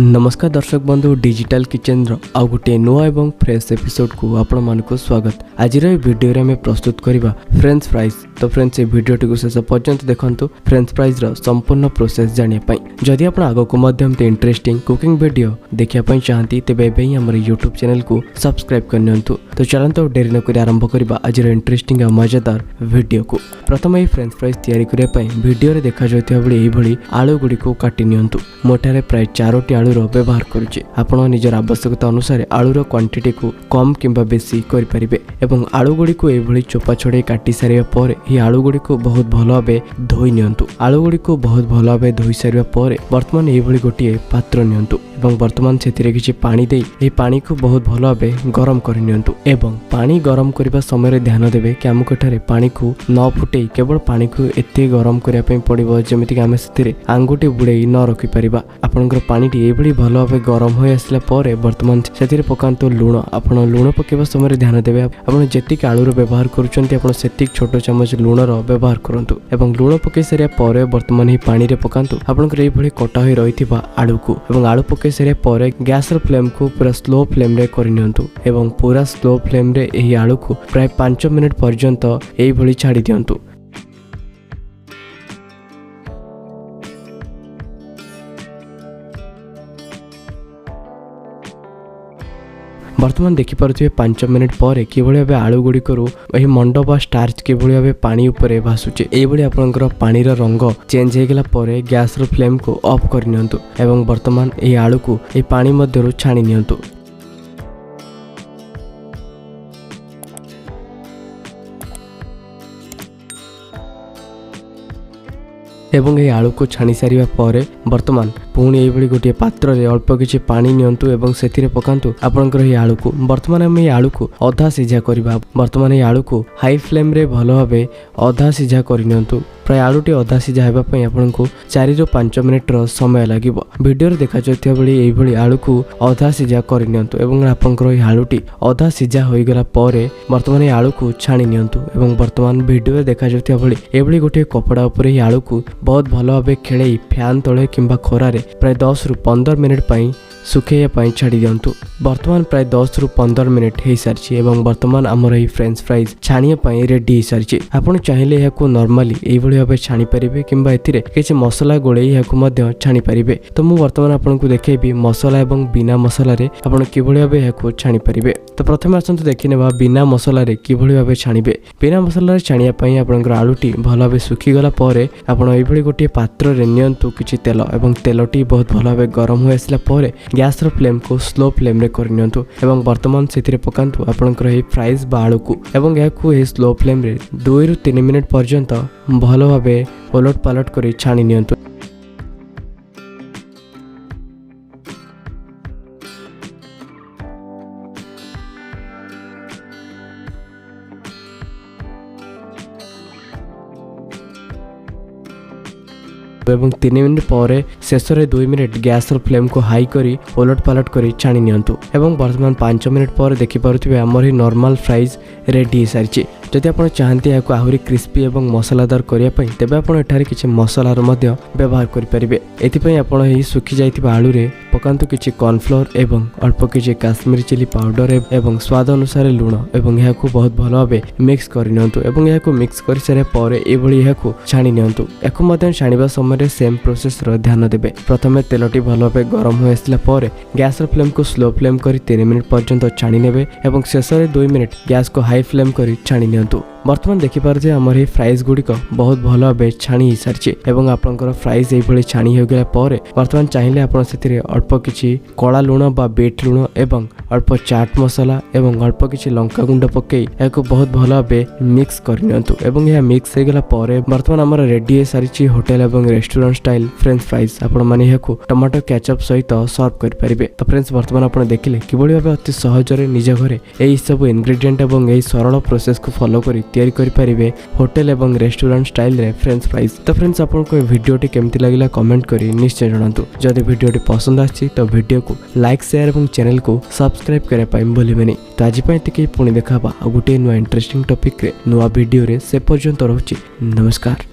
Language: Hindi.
नमस्कार दर्शक बंधु डिजिटल किचन आउ गोटे नुआ एवं फ्रेश एपिसोड को आपण मानक स्वागत। आज वीडियो रे में प्रस्तुत करबा फ्रेंच फ्राइज। तो फ्रेंड्स ये वीडियो को शेष पर्यंत देखंतु फ्रेंच फ्राइज रो संपूर्ण प्रोसेस जानिया पई। जदि आपण आगो को माध्यम ते इंटरेस्टिंग कुकिंग वीडियो देखिया पई चाहंती तेबे बेई हमर YouTube चैनल को सब्सक्राइब करनियंतु। तो चलंतु देरी न करी आरंभ करबा आज इंटरेस्टिंग और मजेदार वीडियो को। प्रथम ये फ्रेंच फ्राइज तैयारी करिया पई वीडियो रे देखा जायतिया बळी एई भली आलू गुडी को काटि नियंतु। मोटारे प्राय 4टी आलू रो व्यवहार करुचे। आपण निजर आवश्यकता अनुसार आलू रो क्वांटिटी को कम किंबा बेसी करि परिबे एवं आलू गुडी को एई भली चोपा छोड़े काटि सारिया परे ही आलू गुडी को बहुत भलो भाबे धोई नियंतु। आलू गुडी को बहुत भलो भाबे धोई सारिया परे वर्तमान एई भली गोटिए पात्र नियंतु एवं वर्तमान सेतिरे किछि पानी देई एई पानी को बहुत भलो भाबे गरम करि नियंतु एवं पानी गरम करबा समय ध्यान देबे कि हमको एठारे पानी को न फुटेई केवल पानी को एते गरम करिया पई पड़िबो जेमिति कि हम सेतिरे आंगुटी बुड़ेई न रखि परिबा। आपनकर पानी टी एई भली भलो भाबे गरम होय आसला परे वर्तमान सेतिरे पकांतो लूण। आपण लूण पकेबा समय ध्यान देबे आपण जेतिक आलू रो व्यवहार करूचंती आपण सेतिक छोटो चमच लूण रो व्यवहार करंतु एवं लूण पके सरिया परे वर्तमान ही पानी रे पकांतु आपनकर एई भली कटा होय रहिथिबा आलू को एवं आलू पके सरिया परे गैस रो फ्लेम को पूरा स्लो फ्लेम रे करि नियंतु एवं पूरा स्लो फ्लेम रे एही आलू को प्राय 5 मिनिट पर्यंत एई भली छाडी दियंतु। वर्तमान देखि पारुथिबे 5 मिनिट पर किभଳି भाबे आलू गुडी करू एही मंड बा स्टार्च किभଳି भाबे पानी ऊपर भासुचे। एई भଳି आपनकर पानी रो रंग चेंज हे गेला परे गैस रो फ्लेम को ऑफ कर नियंतु एवं वर्तमान एही आलू को एही पानी मध्यरु छाणी नियंतु। एवं ये आलू को छाणी सारिबा परे वर्तमान पुणी एई भली गोटे पात्र रे अल्प किछि पानी नियंतु एवं सेथिरे पकांतु आपनकर ये आलू को। वर्तमान हम ये आलू को अधा सिझा करबा। वर्तमान ये आलू को हाई फ्लेम रे भलो भाबे अधा सिझा करि नियंतु। प्राय आलूटी अधा सिझा हेबा पई आपनको 4 ରୁ 5 मिनिट रो समय लागिबो। वीडियो रे देखा जायतिया बळी एई भली आलू को अधा सिझा करि नियंतु एवं आपनकर ये आलूटी अधा सिझा होई गेला परे वर्तमान ये आलू को छाणी नियंतु एवं वर्तमान वीडियो रे देखा जायतिया बळी एई भली गोटे कपड़ा ऊपर ये आलू को बहुत भलो भाबे खेळेई फैन तळे किंबा खोरा रे प्राय 10 ରୁ 15 मिनिट पई सुखेया पई छाड़ी दियंतु। वर्तमान प्राय 10 ରୁ 15 मिनिट हे सारछि एवं वर्तमान हमर एही फ्रेंच फ्राइज छाणिया पई रेडी हे सारछि। आपण चाहिले याको नॉर्मली एई भली भाबे छाणी परिबे किंबा एथिरे किछि मसला गोळेई याको मध्य छाणी परिबे। तो मु वर्तमान आपनकु देखेबी मसला एवं बिना मसला रे आपण किभଳି भाबे याको छाणी परिबे। तो प्रथम आसंतु देखिनेबा बिना मसला रे किभଳି भाबे छाणीबे। बिना मसला रे छाणिया पई आपनकर आलूटी भलो भाबे सुखी गला परे आपण एई भली गोटे पात्र रे नियंतु किछि तेल एवं तेलटी बहुत भलो भाबे गरम होय आसला परे गैस रो फ्लेम को स्लो फ्लेम रे करनियंतु एवं वर्तमान सेथिरे पकांतु आपनकर हे फ्राइज बा आलू को एवं याकू हे स्लो फ्लेम रे 2 ରୁ 3 मिनिट पर्यंत भलो भाबे ओलट पालट करी छाणी नियंतु। एवं 3 मिनिट पर शेष रे 2 मिनिट गैस रो फ्लेम को हाई करी ओलट पालट करी छाणी नियंतु एवं वर्तमान 5 मिनिट पर देखि पारुथिबे हमर ही नॉर्मल फ्राइज रेडी सारछि। जदि आपण चाहंती याको आहुरी क्रिस्पी एवं मसलादार करिया पई तेबे आपण एठारे किछि मसला रो मध्य व्यवहार करि परिबे। एथि पई आपण ही सुखी जाइतिबा आलू रे पकांतु किछि कॉर्नफ्लोर एवं अल्प किछि काश्मीरी चिली पाउडर एवं स्वाद अनुसार लूण एवं याको बहुत भलो भाबे मिक्स करि नियंतु एवं याको मिक्स करि सारे परे ए भली याको छाणी नियंतु। याको मध्य छाणीबा समय सेम प्रोसेस रो ध्यान देबे। प्रथमे तेलटी भलो भाबे गरम होय आसला परे गैस रो फ्लेम को स्लो फ्लेम करी 3 मिनिट पर्यंत छाणी नेबे एवं शेष रे 2 मिनिट गैस को हाई फ्लेम करी छाणी नियंतु। वर्तमान देखि पारजे हमर हे फ्राइज गुडी को बहुत भलो भाबे छाणी हि सारछि एवं आपनकर फ्राइज एई भली छाणी हो गेला परे वर्तमान चाहिले आपण सेतिरे अल्प किछि कळा लूण बा बीट लूण एवं अल्प चाट मसला एवं अल्प किछि लंका गुंड पकेई याको बहुत भलो भाबे मिक्स करनियंतु एवं या मिक्स हे गेला परे वर्तमान हमर रेडी हे सारछि होटल एवं रेस्टोरेंट स्टाइल फ्रेंच फ्राइज। आपण माने याको टमाटो केचप सहित सर्व कर परिबे। तो फ्रेंड्स वर्तमान आपण देखिले किभଳି भाबे अति सहज रे निज घरे एई सब इंग्रेडिएंट एवं एई सरल प्रोसेस को फॉलो करी तैयारी करि परिबे होटल एवं रेस्टोरेंट स्टाइल रे फ्रेंच फ्राइज। तो फ्रेंड्स आपन को वीडियो टी केमति लागिला कमेंट करी निश्चय जणांतु। जदि वीडियो टी पसंद आछि तो वीडियो को लाइक शेयर एवं चैनल को सब्सक्राइब करे पाइ भूलिबेनी। तो आज पई एतिके पुणी देखाबा आ गुटे नुवा इंटरेस्टिंग टॉपिक रे नुवा वीडियो रे से पर्यंत रहउची। नमस्कार।